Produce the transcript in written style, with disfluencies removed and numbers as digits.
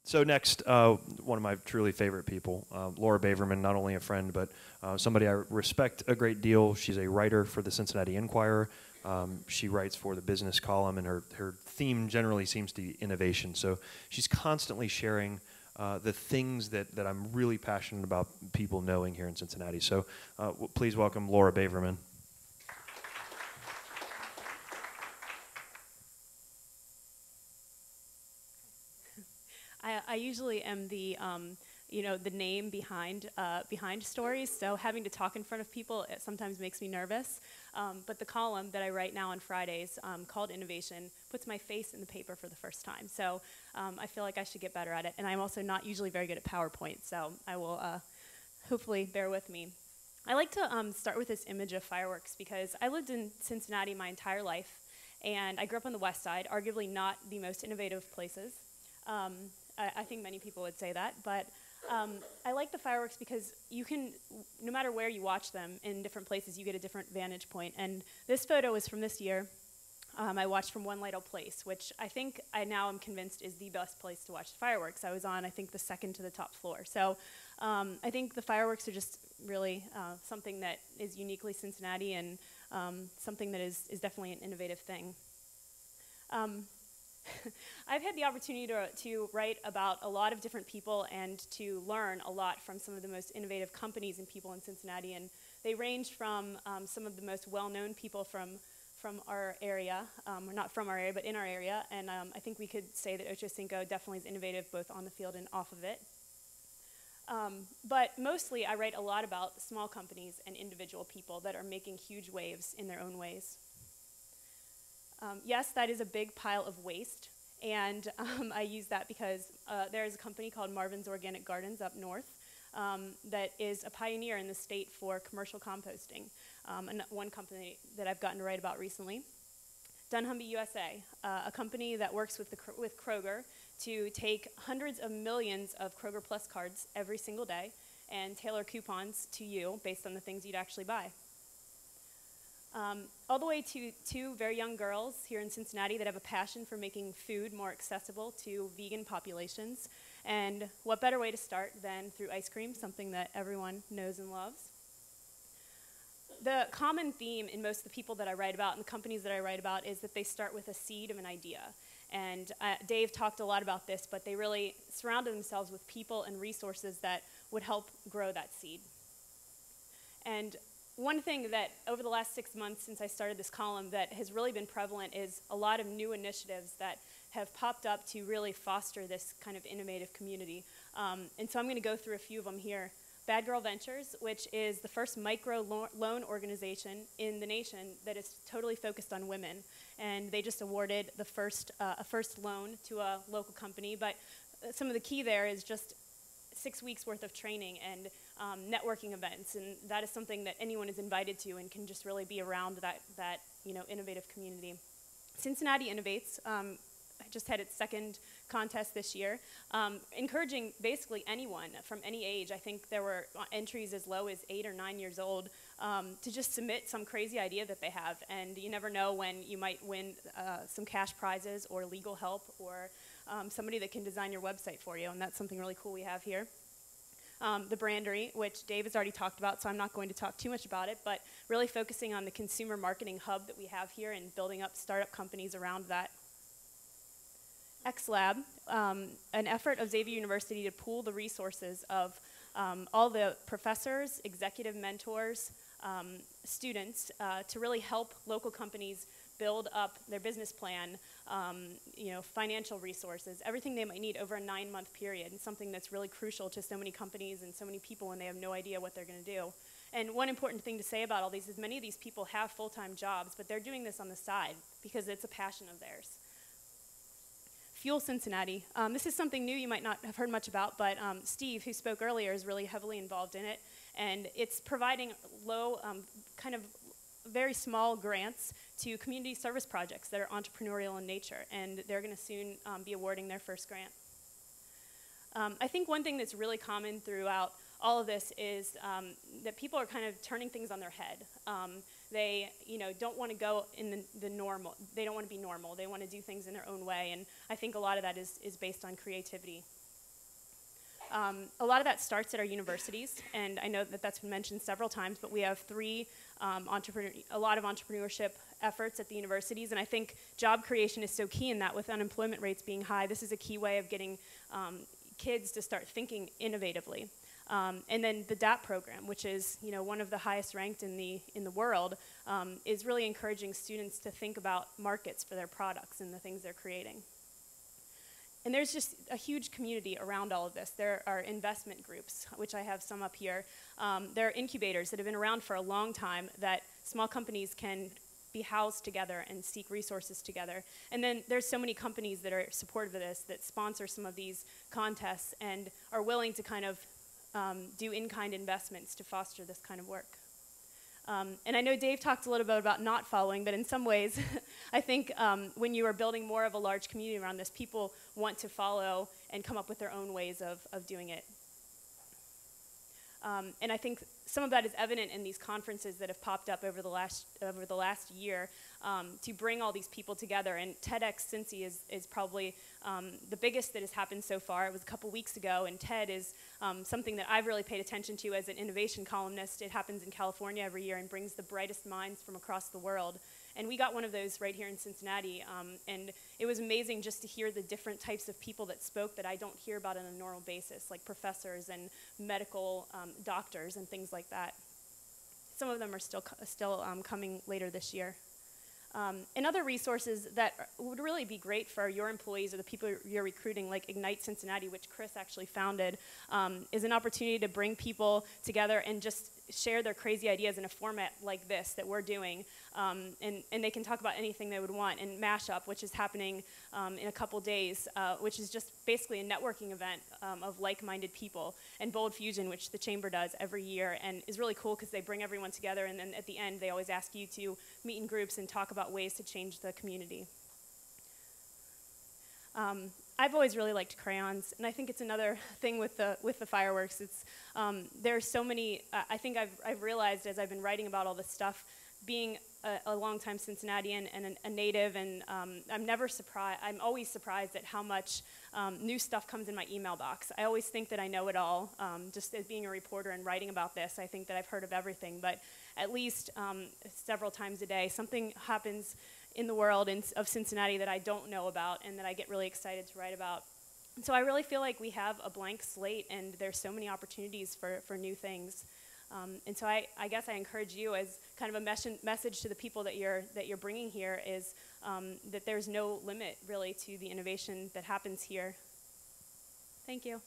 So next, one of my truly favorite people, Laura Baverman, not only a friend, but somebody I respect a great deal. She's a writer for the Cincinnati Enquirer. She writes for the business column, and her theme generally seems to be innovation. So she's constantly sharing the things that I'm really passionate about people knowing here in Cincinnati. So please welcome Laura Baverman. I usually am the, the name behind stories. So having to talk in front of people, it sometimes makes me nervous. But the column that I write now on Fridays, called Innovation, puts my face in the paper for the first time. So I feel like I should get better at it. And I'm also not usually very good at PowerPoint, so I will hopefully bear with me. I like to start with this image of fireworks because I lived in Cincinnati my entire life, and I grew up on the west side, arguably not the most innovative places. I think many people would say that, but I like the fireworks because you can, no matter where you watch them in different places, you get a different vantage point. And this photo is from this year. I watched from One Lytle Place, which I think I now am convinced is the best place to watch the fireworks. I was on, I think, the second to the top floor. So I think the fireworks are just really something that is uniquely Cincinnati and something that is definitely an innovative thing. I've had the opportunity to write about a lot of different people and to learn a lot from some of the most innovative companies and people in Cincinnati, and they range from some of the most well-known people from our area, or not from our area, but in our area, and I think we could say that Ocho Cinco definitely is innovative both on the field and off of it. But mostly I write a lot about small companies and individual people that are making huge waves in their own ways. Yes, that is a big pile of waste, and I use that because there is a company called Marvin's Organic Gardens up north that is a pioneer in the state for commercial composting, and one company that I've gotten to write about recently. dunnhumby USA, a company that works with Kroger to take hundreds of millions of Kroger Plus cards every single day and tailor coupons to you based on the things you'd actually buy. All the way to two very young girls here in Cincinnati that have a passion for making food more accessible to vegan populations. And what better way to start than through ice cream, something that everyone knows and loves. The common theme in most of the people that I write about and the companies that I write about is that they start with a seed of an idea. And Dave talked a lot about this, but they really surrounded themselves with people and resources that would help grow that seed. And one thing that over the last 6 months since I started this column that has really been prevalent is a lot of new initiatives that have popped up to really foster this kind of innovative community. And so I'm going to go through a few of them here. Bad Girl Ventures, which is the first micro loan organization in the nation that is totally focused on women. And they just awarded a first loan to a local company. But some of the key there is just 6 weeks worth of training and networking events, and that is something that anyone is invited to and can just really be around that innovative community. Cincinnati Innovates just had its second contest this year, encouraging basically anyone from any age. I think there were entries as low as 8 or 9 years old to just submit some crazy idea that they have, and you never know when you might win some cash prizes or legal help or somebody that can design your website for you, and that's something really cool we have here. The Brandery, which Dave has already talked about, so I'm not going to talk too much about it, but really focusing on the consumer marketing hub that we have here and building up startup companies around that. XLab, an effort of Xavier University to pool the resources of all the professors, executive mentors, students to really help local companies build up their business plan, financial resources, everything they might need over a 9-month period, and something that's really crucial to so many companies and so many people when they have no idea what they're going to do. And one important thing to say about all these is many of these people have full-time jobs, but they're doing this on the side because it's a passion of theirs. Fuel Cincinnati. This is something new you might not have heard much about, but Steve, who spoke earlier, is really heavily involved in it, and it's providing low, kind of very small grants to community service projects that are entrepreneurial in nature, and they're going to soon be awarding their first grant. I think one thing that's really common throughout all of this is that people are kind of turning things on their head. They don't want to go in the normal. They don't want to be normal. They want to do things in their own way, and I think a lot of that is based on creativity. A lot of that starts at our universities, and I know that that's been mentioned several times, but we have a lot of entrepreneurship efforts at the universities, and I think job creation is so key in that. With unemployment rates being high, this is a key way of getting kids to start thinking innovatively. And then the DAP program, which is one of the highest ranked in the world, is really encouraging students to think about markets for their products and the things they're creating. And there's just a huge community around all of this. There are investment groups, which I have some up here. There are incubators that have been around for a long time that small companies can be housed together and seek resources together. And then there's so many companies that are supportive of this, that sponsor some of these contests and are willing to kind of do in-kind investments to foster this kind of work. And I know Dave talked a little bit about not following, but in some ways, I think when you are building more of a large community around this, people want to follow and come up with their own ways of doing it. And I think some of that is evident in these conferences that have popped up over the last year to bring all these people together. And TEDx Cincy is probably the biggest that has happened so far. It was a couple weeks ago, and TED is something that I've really paid attention to as an innovation columnist. It happens in California every year and brings the brightest minds from across the world. And we got one of those right here in Cincinnati, and it was amazing just to hear the different types of people that spoke that I don't hear about on a normal basis, like professors and medical doctors and things like that. Some of them are still coming later this year. And other resources that would really be great for your employees or the people you're recruiting, like Ignite Cincinnati, which Chris actually founded, is an opportunity to bring people together and just share their crazy ideas in a format like this that we're doing. And they can talk about anything they would want. And Mashup, which is happening in a couple days, which is just basically a networking event of like-minded people. And Bold Fusion, which the Chamber does every year, and is really cool because they bring everyone together, and then at the end they always ask you to meet in groups and talk about ways to change the community. I've always really liked crayons, and I think it's another thing with the fireworks. It's there's so many. I think I've realized as I've been writing about all this stuff, being a longtime Cincinnatian and a native, and I'm never surprised. I'm always surprised at how much new stuff comes in my email box. I always think that I know it all. Just as being a reporter and writing about this, I think that I've heard of everything. But at least several times a day, something happens in the world of Cincinnati that I don't know about and that I get really excited to write about. And so I really feel like we have a blank slate, and there's so many opportunities for new things. And so I guess I encourage you, as kind of a message to the people that you're bringing here, is that there's no limit really to the innovation that happens here. Thank you.